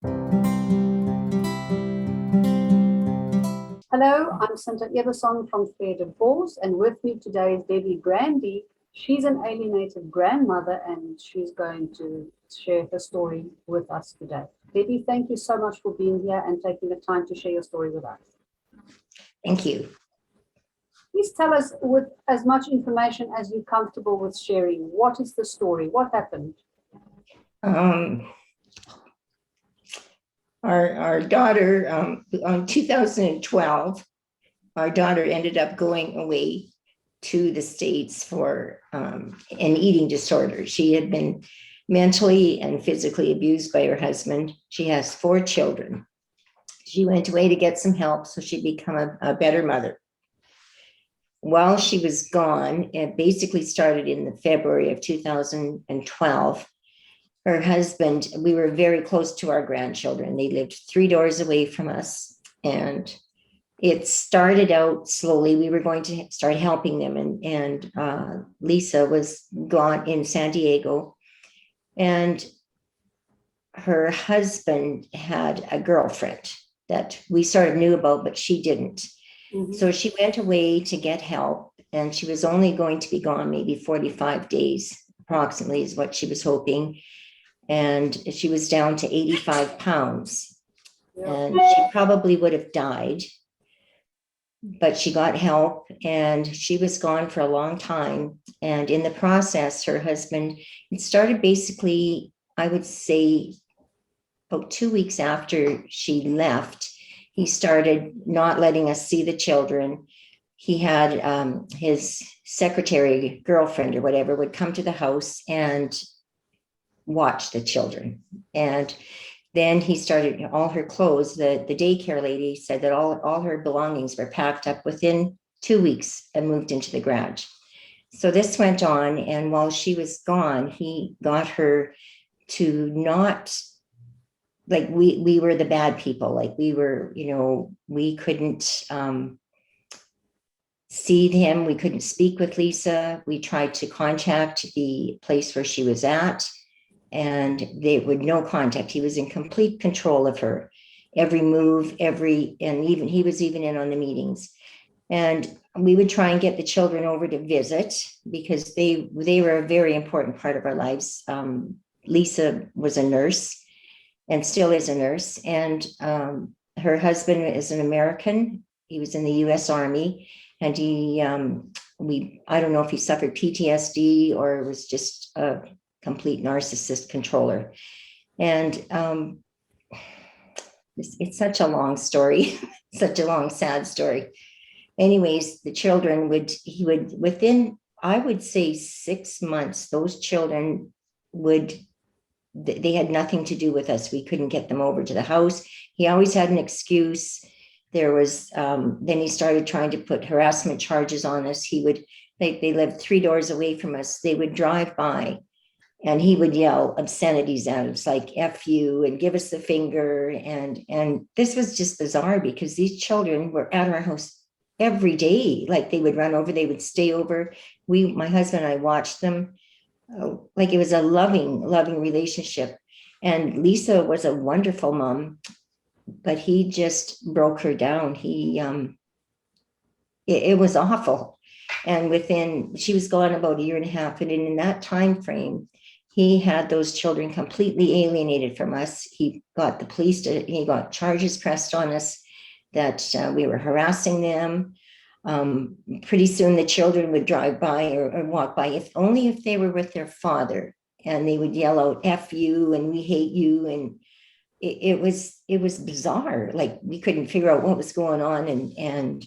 Hello, I'm Sinta Ebersohn from Fair Divorce, and with me today is Debbie Brandy. She's an alienated grandmother, and she's going to share her story with us today. Debbie, thank you so much for being here and taking the time to share your story with us. Thank you. Please tell us, with as much information as you're comfortable with sharing, what is the story? What happened? Our daughter, on 2012, our daughter ended up going away to the States for an eating disorder. She had been mentally and physically abused by her husband. She has 4 children. She went away to get some help so she'd become a better mother. While she was gone, it basically started in the February of 2012. Her husband, we were very close to our grandchildren. They lived 3 doors away from us. And it started out slowly. We were going to start helping them. And Lisa was gone in San Diego. And her husband had a girlfriend that we sort of knew about, but she didn't. Mm-hmm. So she went away to get help. And she was only going to be gone maybe 45 days, approximately, is what she was hoping. And she was down to 85 pounds. And she probably would have died, but she got help and she was gone for a long time. And in the process, her husband, it started basically, I would say, about 2 weeks after she left, he started not letting us see the children. He had his secretary, girlfriend or whatever, would come to the house and watch the children. And then he started, all her clothes, the daycare lady said that all her belongings were packed up within 2 weeks and moved into the garage. So this went on. And while she was gone, he got her to not, like we were the bad people. Like we were, we couldn't see him. We couldn't speak with Lisa. We tried to contact the place where she was at, and they would no contact. He was in complete control of her, every move, and even he was even in on the meetings. And we would try and get the children over to visit because they were a very important part of our lives. Lisa was a nurse and still is a nurse. And her husband is an American. He was in the US Army, and I don't know if he suffered PTSD or was just a complete narcissist controller. And it's such a long story, such a long, sad story. Anyways, the children he would, within, I would say 6 months, those children they had nothing to do with us. We couldn't get them over to the house. He always had an excuse. There was, then he started trying to put harassment charges on us. They lived 3 doors away from us. They would drive by and he would yell obscenities at us, like F you, and give us the finger. And this was just bizarre because these children were at our house every day. Like they would run over, they would stay over. My husband and I watched them. Like it was a loving relationship. And Lisa was a wonderful mom, but he just broke her down. It was awful. And she was gone about 1.5 years. And in that time frame, he had those children completely alienated from us. He got he got charges pressed on us that we were harassing them. Pretty soon the children would drive by or walk by, only if they were with their father, and they would yell out F you and we hate you. And it was bizarre. Like we couldn't figure out what was going on. And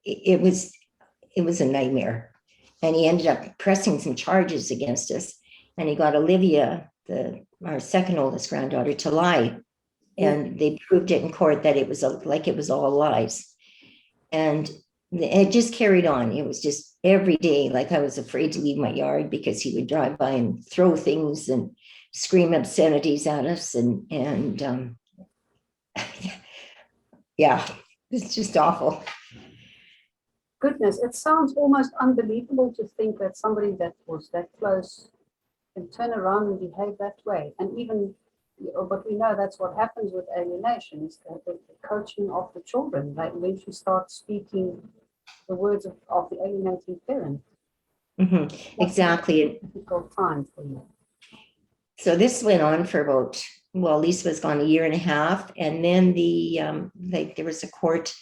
it was a nightmare. And he ended up pressing some charges against us. And he got Olivia, our second oldest granddaughter, to lie. And they proved it in court that it was all lies. And it just carried on. It was just every day, like I was afraid to leave my yard because he would drive by and throw things and scream obscenities at us. And yeah, it's just awful. Goodness, it sounds almost unbelievable to think that somebody that was that close can turn around and behave that way. And even but we know that's what happens with alienation, is that the coaching of the children, they eventually start speaking the words of the alienating parent. Exactly. Difficult time for you. So this went on for about, well, Lisa was gone a year and a half, and then there was a court.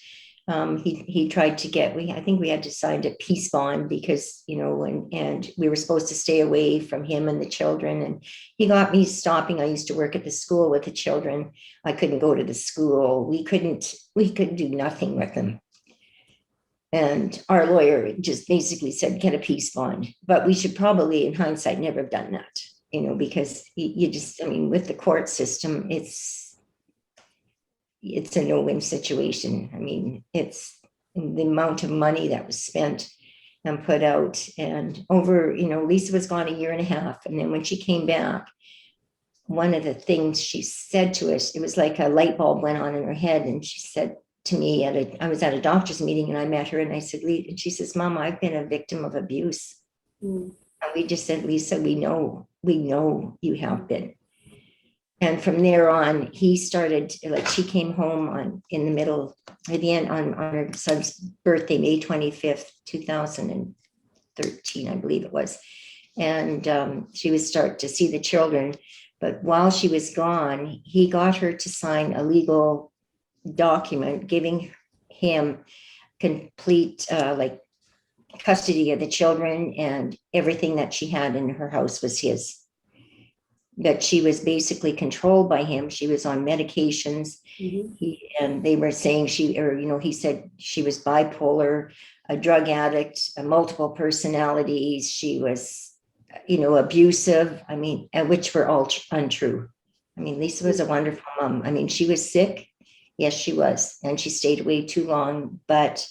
He tried to get, I think we had to sign a peace bond because, and we were supposed to stay away from him and the children. And he got me stopping. I used to work at the school with the children. I couldn't go to the school. We could do nothing with them. And our lawyer just basically said, get a peace bond. But we should probably, in hindsight, never have done that, because you just, with the court system, it's a no-win situation. It's the amount of money that was spent and put out, and over, Lisa was gone a year and a half. And then when she came back, one of the things she said to us, it was like a light bulb went on in her head. And she said to me I was at a doctor's meeting and I met her and I said, and she says, Mama, I've been a victim of abuse. And we just said, Lisa, we know you have been. And from there on, he started, she came home in the middle, at the end, on her son's birthday, May 25th, 2013, I believe it was. And she would start to see the children. But while she was gone, he got her to sign a legal document giving him complete, custody of the children, and everything that she had in her house was his. That she was basically controlled by him. She was on medications. And they were saying he said she was bipolar, a drug addict, multiple personalities. She was, abusive. Which were all untrue. Lisa was a wonderful mom. She was sick. Yes, she was. And she stayed away too long, but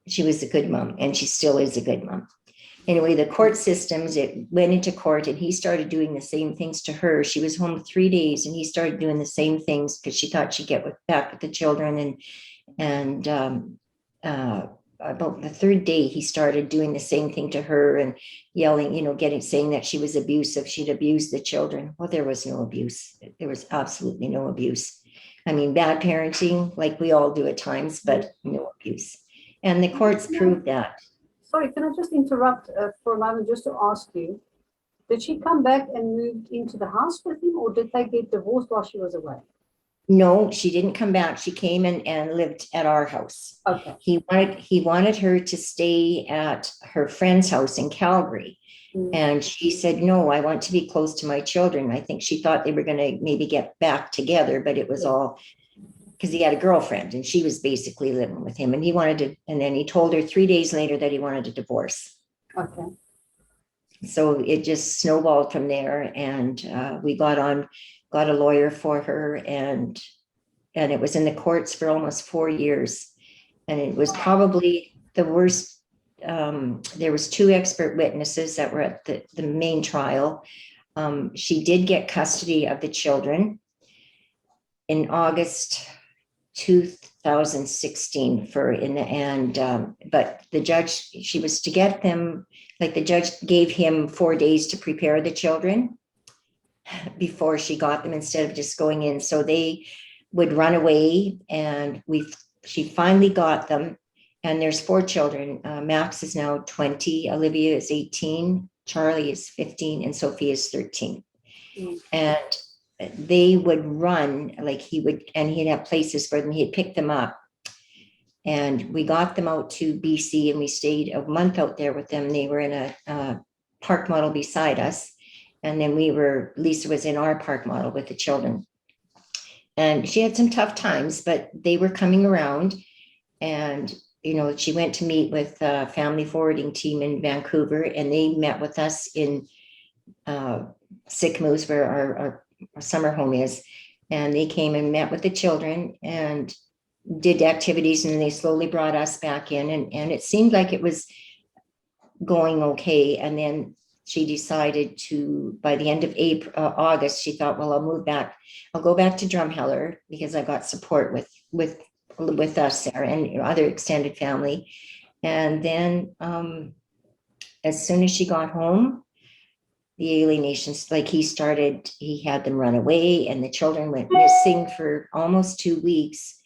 she was a good mom, and she still is a good mom. Anyway, the court systems, it went into court and he started doing the same things to her. She was home 3 days and he started doing the same things because she thought she'd get back with the children. And about the third day, he started doing the same thing to her and yelling, saying that she was abusive. She'd abused the children. Well, there was no abuse. There was absolutely no abuse. Bad parenting, like we all do at times, but no abuse. And the courts proved that. Sorry, can I just interrupt for a moment just to ask you, did she come back and moved into the house with him, or did they get divorced while she was away? No, she didn't come back. She came in and lived at our house. Okay. He wanted her to stay at her friend's house in Calgary. And she said, no, I want to be close to my children. I think she thought they were going to maybe get back together, but it was all because he had a girlfriend and she was basically living with him, and and then he told her 3 days later that he wanted a divorce. Okay. So it just snowballed from there, and we got a lawyer for her, and it was in the courts for almost 4 years. And it was probably the worst. There was 2 expert witnesses that were at the main trial. She did get custody of the children in August 2016 but the judge, she was to get them, the judge gave him 4 days to prepare the children before she got them, instead of just going in. So they would run away, and she finally got them. And there's 4 children. Max is now 20, Olivia is 18, Charlie is 15, and Sophie is 13. And they would run, he'd have places for them. He'd pick them up. And we got them out to BC, and we stayed a month out there with them. They were in a park model beside us. And then Lisa was in our park model with the children. And she had some tough times, but they were coming around. And, she went to meet with a family forwarding team in Vancouver, and they met with us in Sycamores, where our summer home is. And they came and met with the children and did activities, and they slowly brought us back in. And it seemed like it was going okay. And then she decided to, by the end of August, she thought, well, I'll move back. I'll go back to Drumheller because I got support with us there and other extended family. And then as soon as she got home, the alienations, like he had them run away, and the children went missing for almost 2 weeks.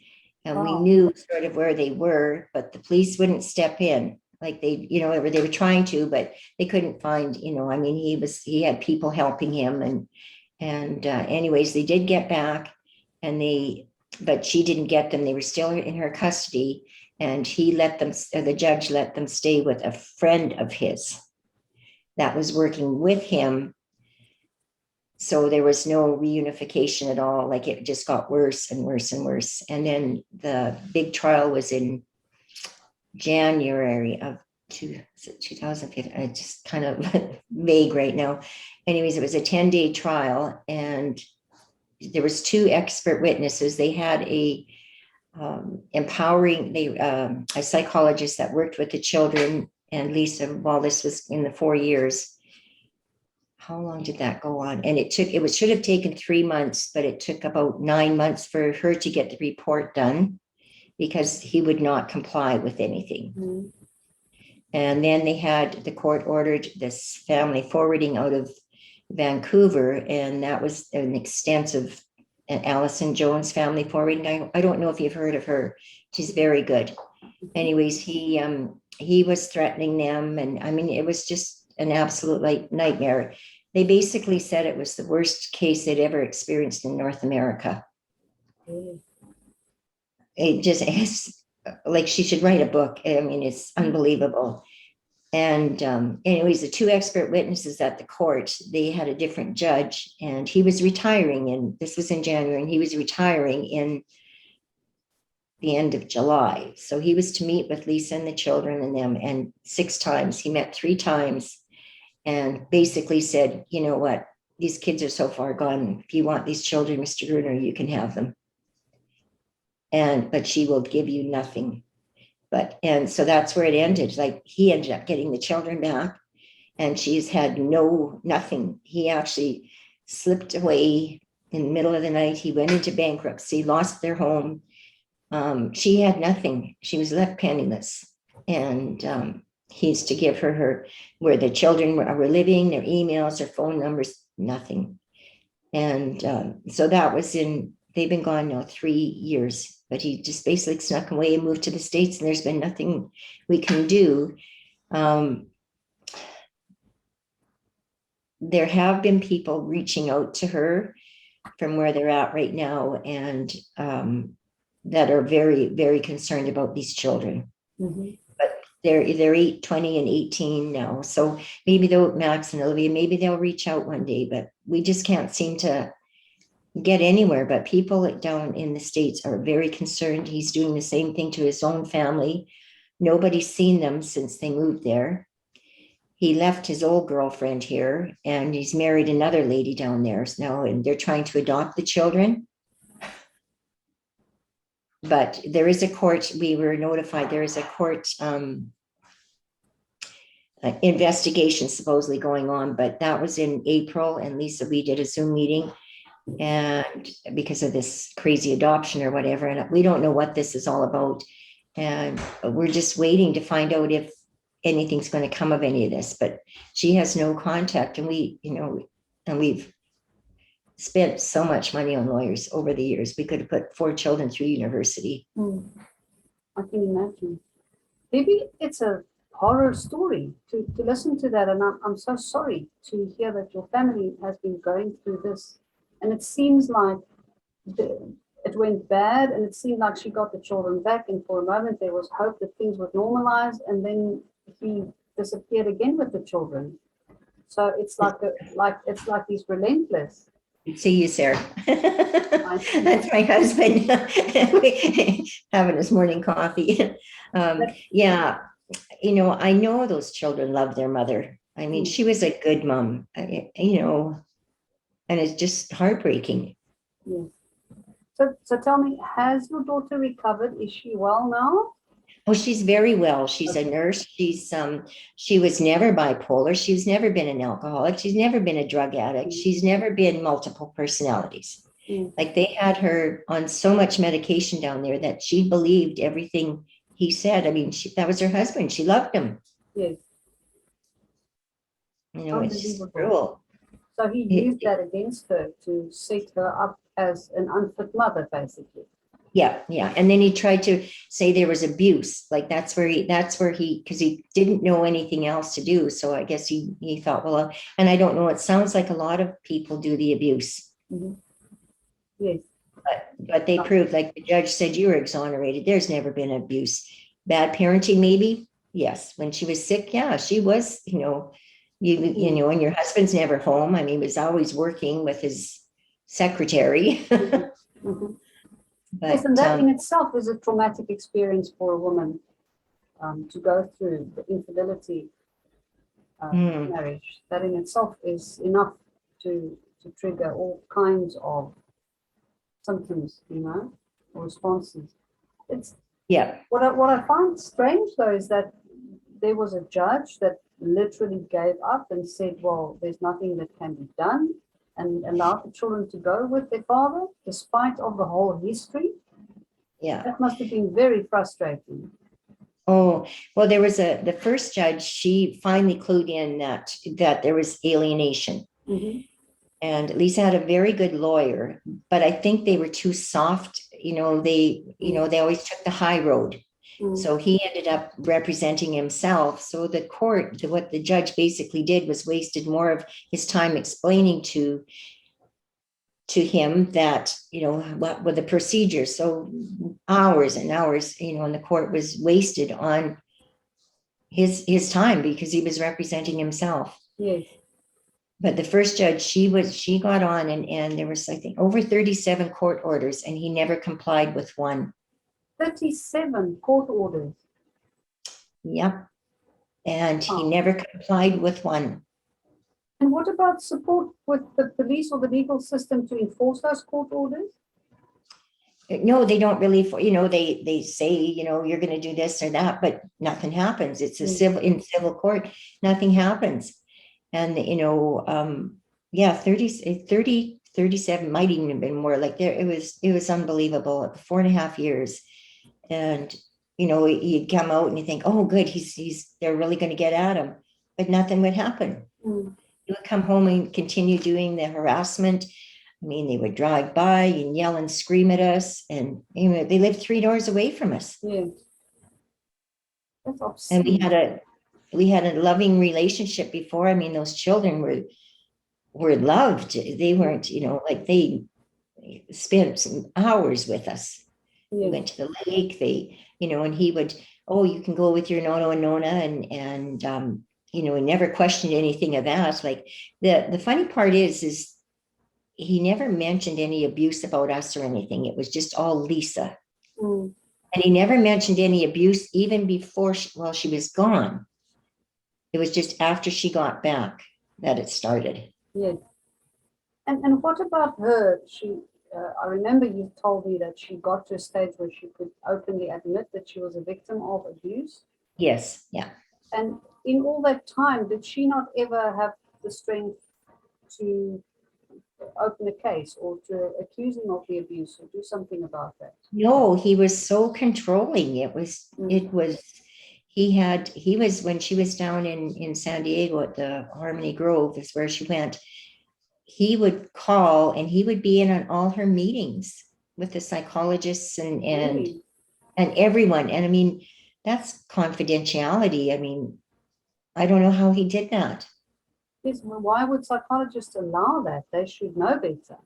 And we Wow. knew sort of where they were, but the police wouldn't step in. Like they were trying to, but they couldn't find, I mean, he had people helping him. And anyways, they did get back, but she didn't get them. They were still in her custody, and the judge let them stay with a friend of his that was working with him. So there was no reunification at all. Like, it just got worse and worse and worse. And then the big trial was in January of 2015. It's just kind of vague right now. Anyways, it was a 10-day trial, and there was 2 expert witnesses. They had a psychologist that worked with the children, and Lisa, while this was in the 4 years. How long did that go on? And it should have taken 3 months, but it took about 9 months for her to get the report done, because he would not comply with anything. Mm-hmm. And then the court ordered this family forwarding out of Vancouver, and that was an extensive Allison Jones family forwarding. I don't know if you've heard of her. She's very good. Anyways, he was threatening them, and I mean, it was just an absolute nightmare. They basically said it was the worst case they'd ever experienced in North America. Mm-hmm. It just is like, she should write a book. I mean, it's unbelievable. And anyways, the 2 expert witnesses at the court, they had a different judge, and he was retiring, and this was in January, and he was retiring in the end of July. So he was to meet with Lisa and the children and them, and 6 times. He met 3 times and basically said, you know what, these kids are so far gone. If you want these children, Mr. Gruner, you can have them. But she will give you nothing. And so that's where it ended. Like, he ended up getting the children back, and she's had nothing. He actually slipped away in the middle of the night. He went into bankruptcy, lost their home. She had nothing. She was left penniless. And he's to give her where the children were living, their emails, their phone numbers, nothing. And so that was they've been gone now 3 years, but he just basically snuck away and moved to the States, and there's been nothing we can do. There have been people reaching out to her from where they're at right now, and that are very, very concerned about these children. Mm-hmm. But they're 20 and 18 now. So maybe Max and Olivia, maybe they'll reach out one day, but we just can't seem to get anywhere. But people down in the States are very concerned. He's doing the same thing to his own family. Nobody's seen them since they moved there. He left his old girlfriend here, and he's married another lady down there now, and they're trying to adopt the children. But there is a court, we were notified, there is a court investigation supposedly going on, but that was in April, and Lisa, we did a Zoom meeting, and because of this crazy adoption or whatever, and we don't know what this is all about, and we're just waiting to find out if anything's going to come of any of this. But she has no contact, and we've spent so much money on lawyers over the years. We could have put 4 children through university. I can imagine. Maybe it's a horror story to listen to that, and I'm so sorry to hear that your family has been going through this. And it seems like it went bad, and it seemed like she got the children back, and for a moment there was hope that things would normalize, and then he disappeared again with the children. So it's like he's relentless. See you, Sarah. That's my husband having his morning coffee. Yeah, I know those children love their mother. I mean, she was a good mom, and it's just heartbreaking. Yes. So tell me, has your daughter recovered? Is she well now? Oh, she's very well. She's a nurse. She was never bipolar. She's never been an alcoholic. She's never been a drug addict. She's never been multiple personalities. Like, they had her on so much medication down there that she believed everything he said. I mean, that was her husband. She loved him. Yes. It's just Unbelievable. cruel. So he used that against her to set her up as an unfit mother, basically. Yeah, yeah. And then he tried to say there was abuse. Like that's where he, because he didn't know anything else to do. So I guess he thought, well, and I don't know, it sounds like a lot of people do the abuse. Mm-hmm. Yes. But they proved, like the judge said, you were exonerated. There's never been abuse. Bad parenting, maybe. Yes. When she was sick, yeah, she was, and your husband's never home. I mean, he was always working with his secretary. Mm-hmm. But yes, and that in itself is a traumatic experience for a woman to go through the infidelity marriage. That in itself is enough to trigger all kinds of symptoms, or responses. It's yeah. what I find strange though is that there was a judge that literally gave up and said, well, there's nothing that can be done, and allowed the children to go with their father despite of the whole history. Yeah. That must have been very frustrating. Oh, well, the first judge, she finally clued in that there was alienation. Mm-hmm. And Lisa had a very good lawyer, but I think they were too soft. They always took the high road. So he ended up representing himself. So the court, what the judge basically did was wasted more of his time explaining to him that, what were the procedures. So hours and hours, and the court was wasted on his time because he was representing himself. Yes. But the first judge, she got on and there was, I think, over 37 court orders, and he never complied with one. 37 court orders. Yep. And he never complied with one. And what about support with the police or the legal system to enforce those court orders? No, they don't really, they say, you're going to do this or that, but nothing happens. It's in civil court, nothing happens. And, 37 might even have been more. Like it was unbelievable. 4.5 years. And, he'd come out and you think, oh, good, they're really going to get at him, but nothing would happen. He would come home and continue doing the harassment. I mean, they would drive by and yell and scream at us, and they lived 3 doors away from us. Yeah. That's obscene. And we had a loving relationship before. I mean, those children were loved. They weren't, they spent some hours with us. Yeah. We went to the lake. And he would, oh, you can go with your Nono and Nona, and he never questioned anything of that. Like the funny part is he never mentioned any abuse about us or anything. It was just all Lisa. And he never mentioned any abuse even before she was gone. It was just after she got back that it started. Yes. And what about her? I remember you told me that she got to a stage where she could openly admit that she was a victim of abuse. Yes, yeah. And in all that time, did she not ever have the strength to open a case or to accuse him of the abuse or do something about that? No, he was so controlling. When she was down in San Diego at the Harmony Grove is where she went. He would call and he would be in on all her meetings with the psychologists and everyone. And I mean, that's confidentiality. I mean, I don't know how he did that. Yes, well, why would psychologists allow that? They should know better.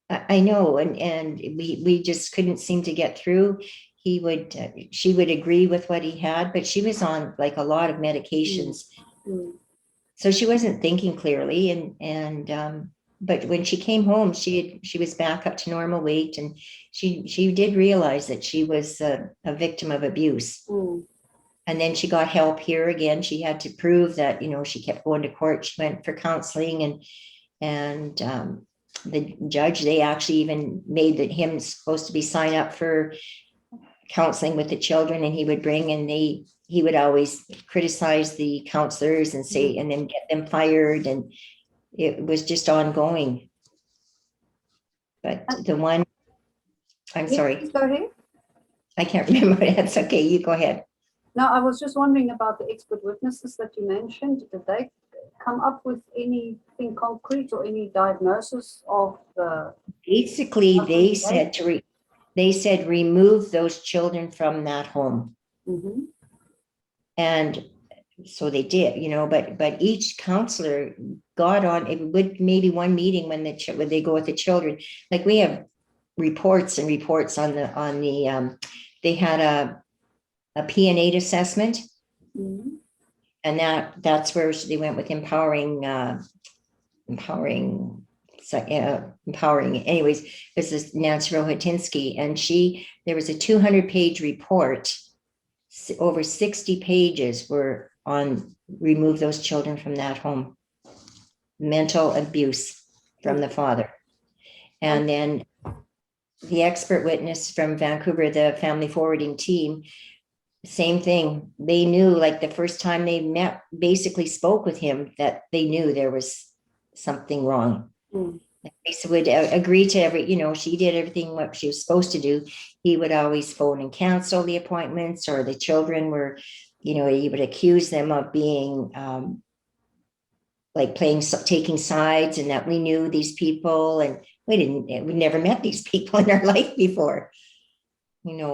I know, and we just couldn't seem to get through. She would agree with what he had, but she was on like a lot of medications. So she wasn't thinking clearly, but when she came home, she was back up to normal weight, and she did realize that she was a victim of abuse. And then she got help here again. She had to prove that, she kept going to court. She went for counseling, and the judge, they actually even made him supposed to be sign up for counseling with the children, and he would bring, and he would always criticize the counselors and say, and then get them fired. And it was just ongoing. But I'm sorry. Go ahead. I can't remember. That's okay. You go ahead. No, I was just wondering about the expert witnesses that you mentioned. Did they come up with anything concrete or any diagnosis of the Basically, they said behavior? they said remove those children from that home. Mm-hmm. And so they did, but each counselor got on it would maybe one meeting when when they go with the children. Like we have reports and reports on the they had a P&8 assessment, Mm-hmm. and that's where they went with empowering empowering. Anyways, this is Nancy Rohatinsky, and there was a 200-page report. Over 60 pages were on remove those children from that home, mental abuse from the father. And then the expert witness from Vancouver, the family forwarding team, same thing. They knew, like the first time they met, basically spoke with him, that they knew there was something wrong. Mm. They would agree to she did everything what she was supposed to do. He would always phone and cancel the appointments, or the children were, he would accuse them of being like taking sides, and that we knew these people, and we never met these people in our life before.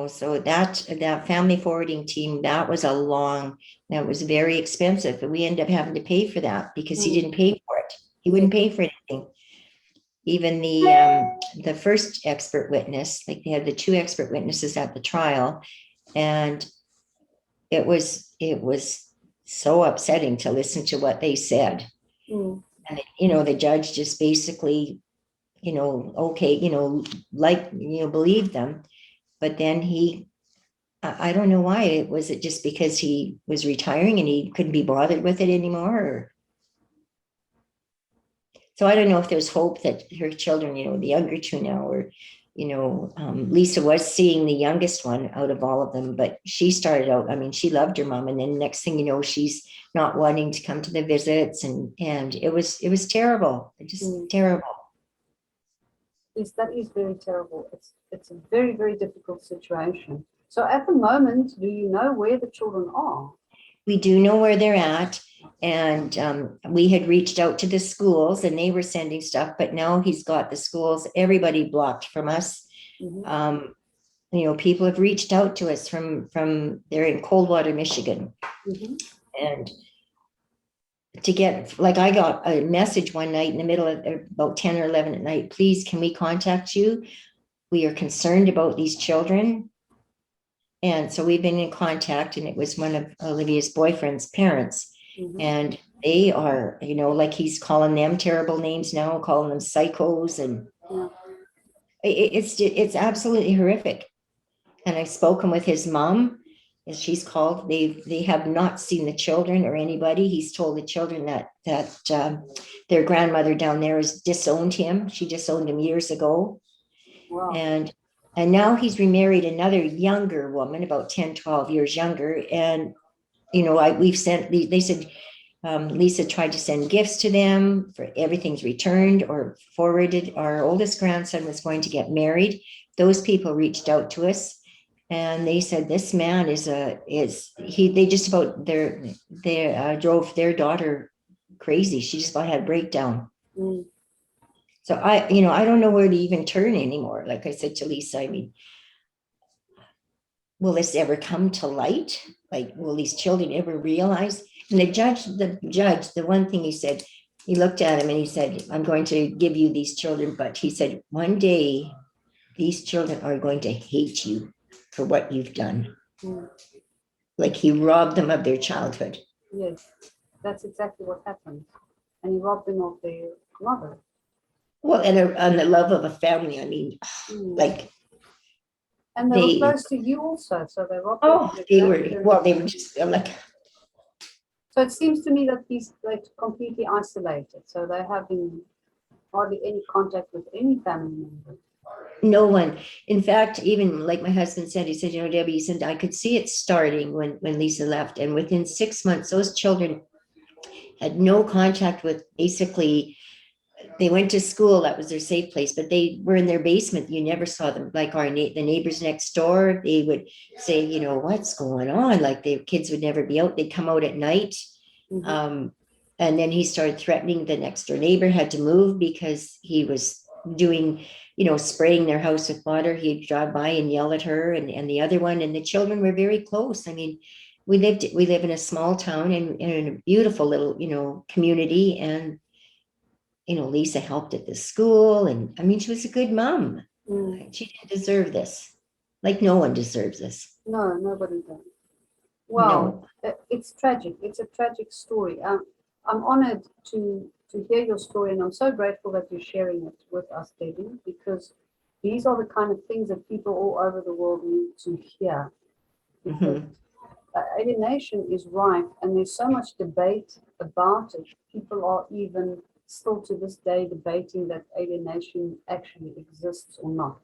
So that family forwarding team, that was very expensive, and we ended up having to pay for that because he didn't pay for it. He wouldn't pay for anything. Even the first expert witness, like they had the two expert witnesses at the trial, and it was so upsetting to listen to what they said. Mm. And the judge just basically, okay, believed them. But then I don't know why. Was it just because he was retiring and he couldn't be bothered with it anymore? So I don't know if there's hope that her children, the younger two now, or, Lisa was seeing the youngest one out of all of them, but she started out, she loved her mom. And then next thing you know, she's not wanting to come to the visits. And it was terrible. Just terrible. Yes, that is very terrible. It's a very, very difficult situation. So at the moment, do you know where the children are? We do know where they're at. And we had reached out to the schools and they were sending stuff, but now he's got the schools, everybody blocked from us. Mm-hmm. People have reached out to us from they're in Coldwater, Michigan. Mm-hmm. And to get, like, I got a message one night in the middle of about 10 or 11 at night, please, can we contact you? We are concerned about these children. And so we've been in contact, and it was one of Olivia's boyfriend's parents. Mm-hmm. And they are, like he's calling them terrible names now, calling them psychos. And it's absolutely horrific. And I've spoken with his mom, as she's called. They have not seen the children or anybody. He's told the children that their grandmother down there has disowned him. She disowned him years ago. Wow. And now he's remarried another younger woman, about 10, 12 years younger. And, they said, Lisa tried to send gifts to them, for everything's returned or forwarded. Our oldest grandson was going to get married. Those people reached out to us, and they said, this man they just about drove their daughter crazy. She just about had a breakdown. Mm. So I don't know where to even turn anymore. Like I said to Lisa, will this ever come to light? Like, will these children ever realize? And the judge, the one thing he said, he looked at him and he said, I'm going to give you these children, but he said, one day these children are going to hate you for what you've done. Mm. Like he robbed them of their childhood. Yes, that's exactly what happened. And he robbed them of their mother. Well, and the love of a family. Like. And they were close to you also, so they robbed. They were just like. So it seems to me that he's like completely isolated. So they're having hardly any contact with any family member. No one. In fact, even like my husband said, he said, Debbie, he said, I could see it starting when Lisa left. And within 6 months, those children had no contact with, basically, they went to school, that was their safe place, but they were in their basement. You never saw them. Like the neighbors next door, they would say, what's going on? Like the kids would never be out. They'd come out at night. Mm-hmm. And then he started threatening the next door neighbor had to move because he was doing, spraying their house with water. He'd drive by and yell at her and the other one, and the children were very close. I mean, we live in a small town and in a beautiful little, community. And, Lisa helped at the school. And I mean, she was a good mom. She didn't deserve this. Like no one deserves this. No, nobody does. Wow, No. it's tragic. It's a tragic story. I'm honored to hear your story, and I'm so grateful that you're sharing it with us, Debbie, because these are the kind of things that people all over the world need to hear. Because alienation is rife, and there's so much debate about it. People are even still to this day debating that alienation actually exists or not.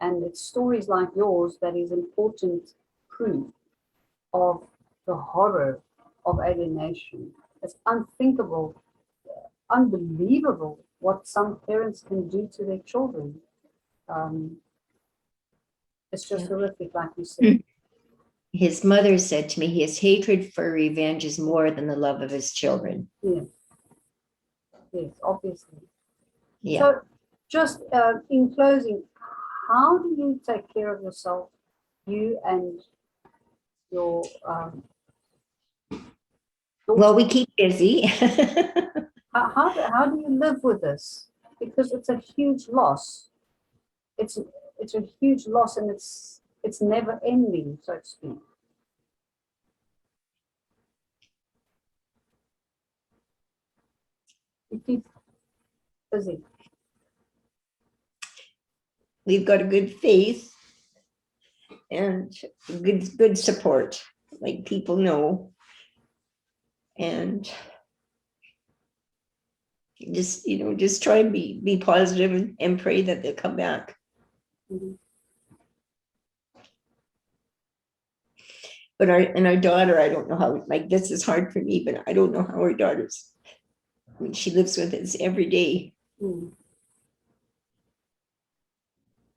And it's stories like yours that is important proof of the horror of alienation. It's unthinkable, unbelievable what some parents can do to their children. It's just horrific, like you said. His mother said to me, his hatred for revenge is more than the love of his children. Yes, yes, obviously. Yeah. So, just in closing, how do you take care of yourself, you and your Well, we keep busy. how do you live with this? Because it's a huge loss. It's a huge loss, and it's never ending, so to speak. You keep busy. We've got a good faith and good support, like people know. And just try and be positive and pray that they'll come back. Mm-hmm. But our daughter, I don't know how, like, this is hard for me, but I don't know how our daughter's, I mean, she lives with us every day. Mm.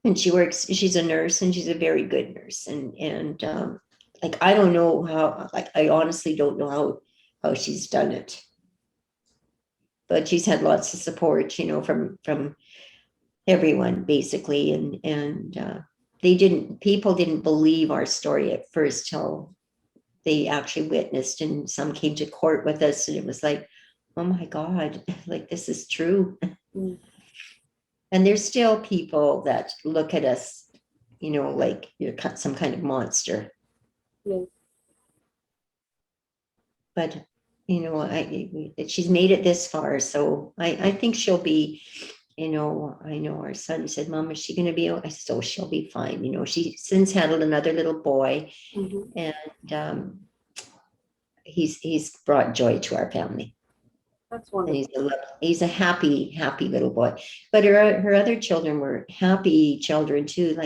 And she's a nurse, and she's a very good nurse. And like, I don't know how, like, I honestly don't know how she's done it. But she's had lots of support, from everyone basically. And people didn't believe our story at first till they actually witnessed, and some came to court with us, and it was like, oh my God, like, this is true. Mm. And there's still people that look at us, like you're some kind of monster. Yeah. But she's made it this far, so I think she'll be, I know our son said, Mom, is she going to be okay? So she'll be fine. She since had another little boy. Mm-hmm. And he's brought joy to our family. That's And wonderful. he's a happy little boy. But her other children were happy children too.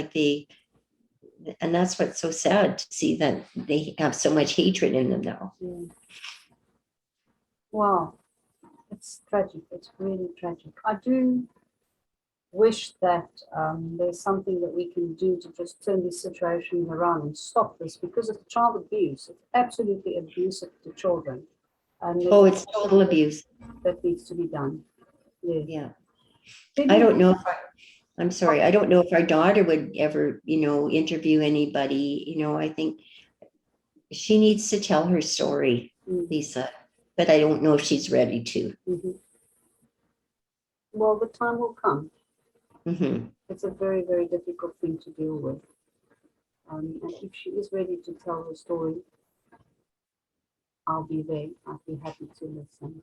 And that's what's so sad to see, that they have so much hatred in them now. Yeah. Wow, it's tragic. It's really tragic. I do wish that there's something that we can do to just turn these situations around and stop this, because it's child abuse. It's absolutely abusive to children. And it's total abuse. That needs to be done. Yeah. I don't know. I'm sorry. I don't know if our daughter would ever, interview anybody. I think she needs to tell her story, Lisa, but I don't know if she's ready to. Mm-hmm. Well, the time will come. Mm-hmm. It's a very, very difficult thing to deal with. And if she is ready to tell her story, I'll be there. I'll be happy to listen.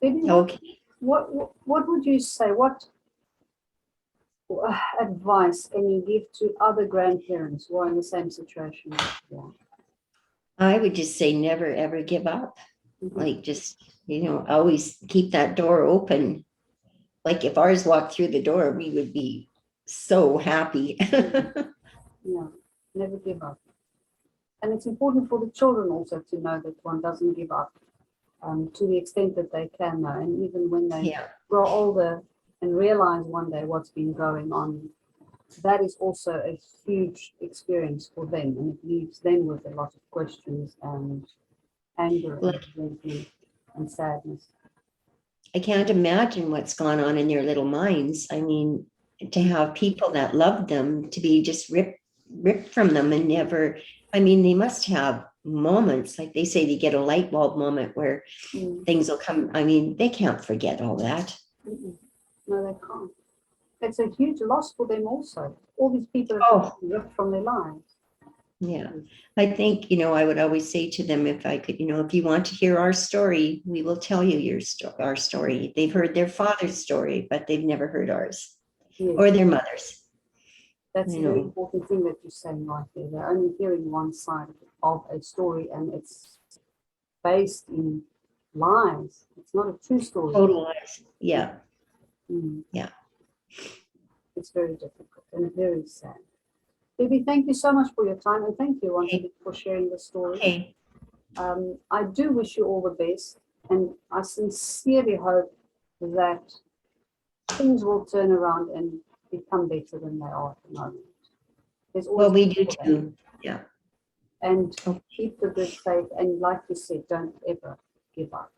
Debbie, Okay. what would you say? What advice can you give to other grandparents who are in the same situation? Yeah. I would just say never, ever give up. Mm-hmm. Like, just, always keep that door open. Like, if ours walked through the door, we would be so happy. Yeah, never give up. And it's important for the children also to know that one doesn't give up, to the extent that they can know. And even when they grow older and realize one day what's been going on, that is also a huge experience for them, and it leaves them with a lot of questions and anger and resentment and sadness. I can't imagine what's gone on in their little minds. I mean, to have people that love them to be just ripped from them and never, I mean, they must have moments, like they say, they get a light bulb moment where things will come. I mean, they can't forget all that. No, they can't. It's a huge loss for them also. All these people Oh, ripped from their lives. yeah. I think, I would always say to them, if I could, if you want to hear our story, we will tell you our story. They've heard their father's story, but they've never heard ours or their mother's. That's a very important thing that you're saying right there. They're only hearing one side of a story, and it's based in lies. It's not a true story. Total lies. Yeah. Yeah. It's very difficult and very sad. Baby, thank you so much for your time, and thank you once again for sharing the story. Okay. I do wish you all the best, and I sincerely hope that things will turn around and become better than they are at the moment. Well, we do too. Yeah. And keep the good faith, and like you said, don't ever give up.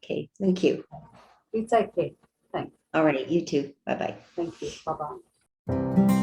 Okay. Thank you. You take care. Thanks. All right. You too. Bye-bye. Thank you. Bye-bye.